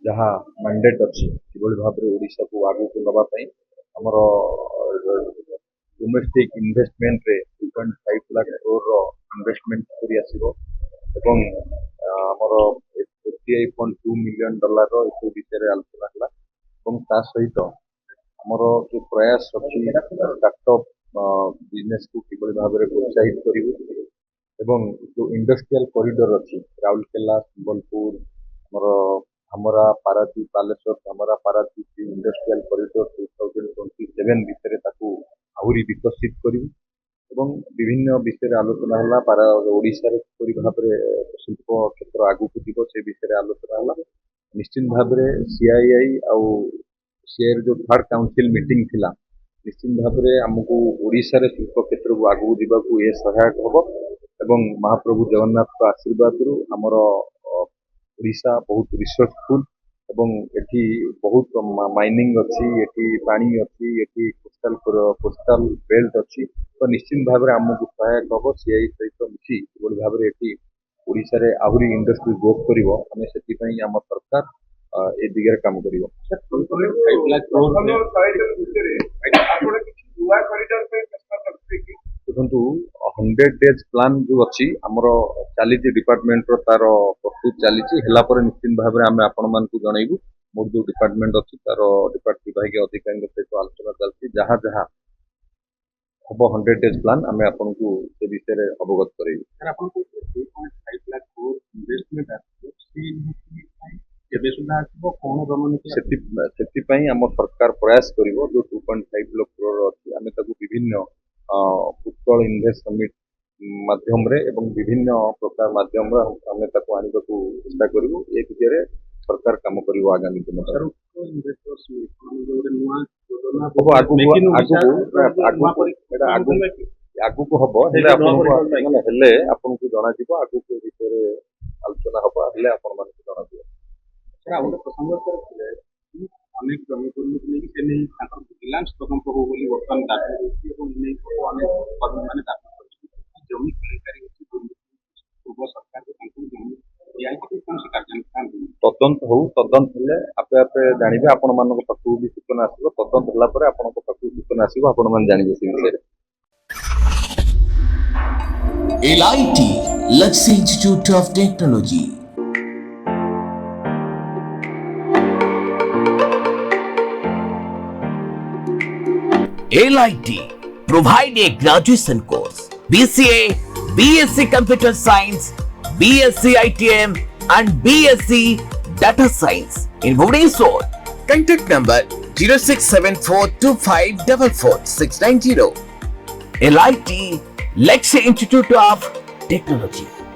जहाँ मैंडेट अच्छी किभଳି ଭାବରେ ଓଡ଼ିଶାକୁ ଆଗକୁ ନେବା ପାଇଁ ଆମର ଡୋମେଷ୍ଟିକ୍ ଇନଭେଷ୍ଟମେଣ୍ଟରେ 2.5 ଲାख କରୋଡ଼ର ଇନଭେଷ୍ଟମେଣ୍ଟ କରି ଆସିବ ଏବଂ ଆମର $58.2 ମିଲିୟନ ଏସବୁ ବିଷୟରେ ଆଲୋଚନା ହେଲା ଏବଂ ତା ସହିତ ଆମର जो प्रयास अच्छी स्टार्टअप बिजनेस को किभଳି ଭାବରେ ପ୍ରୋତ୍ସାହିତ କରିବୁ ଏବଂ जो इंडस्ट्रियल कॉरिडोर अच्छी राउरकेला संबलपुर ଆମର धामरा पारादीप बालेश्वर धामरा पारादीप इंडस्ट्रियल कॉरिडोर 2027 ଭିତରେ ତାକୁ ଆହୁରି ବିକଶିତ କରିବୁ ଏବଂ ବିଭିନ୍ନ ବିଷୟରେ ଆଲୋଚନା ହେଲା ଓଡ଼ିଶାରେ କିପରି ଭାବରେ ଶିଳ୍ପ କ୍ଷେତ୍ର ଆଗକୁ ଯିବ ସେ ବିଷୟରେ ଆଲୋଚନା ହେଲା ନିଶ୍ଚିତ ଭାବରେ ସିଆଇଆଇ ଆଉ सीआईआई जो थर्ड काउंसिल मीटिंग थिला निश्चित भाव आमको ओडिशा रे शिल्प क्षेत्र को आगू जावाक ये सहायक हम एवं महाप्रभु जगन्नाथ का आशीर्वाद रु आमर ओडिशा बहुत रिसर्चफुल एवं एठी बहुत माइनिंग अच्छी एठी पानी अच्छी एठी कोस्टल बेल्ट अच्छी तो निश्चित भाव आमको सहायक हम सीआई सहित मिसी किभଳି भाव एठी ओडिशा रे आहुरी इंडस्ट्री ग्रोथ करिवो हमें सेति पई आम सरकार ए दिगरे काम करिवो देखु 100 डेज प्लान जो अच्छी आमर चली डिपार्टमेंट तार प्रस्तुत चली निश्चित भाव में आपण मान जनइबू मोर जो डिपार्टमेंट अच्छी तार डिपार्टमेंट विभाग अधिकारी सहित आलोचना चलती जहाँ जहाँ हम 100 डेज प्लान आम आपन को से विषय में अवगत करेबू आम सरकार प्रयास करिवो जो 2.5 लाख करोड़ अच्छी आम विभिन्न उत्कल इन्वेस्ट समिट माध्यम रे एवं विभिन्न प्रकार माध्यम रे आम आने को चेष्टा करूँ ये विषय सरकार काम करिवो आगामी दिन आगु को हम आपन को जना आगु के विषय आलोचना हम आपण मान जना अनेक जमी विजिलेंस तदंत हो बर्तमान दाबी जमी पूर्व सरकार तदंत हो तदंत हेले आपे आपे जानिबे आपण मानक पाखु भी सूचना आसीबो तदंत होला परे आपण को पाखु सूचना आसीबो आपण मान जानिबे से विषय LIT Luxury Institute of Technology LIT provide a graduation course BCA, BSc Computer Science, BSc ITM and BSc Data Science in Bhubaneswar. Contact number 067425444690. LIT Luxury Institute of Technology.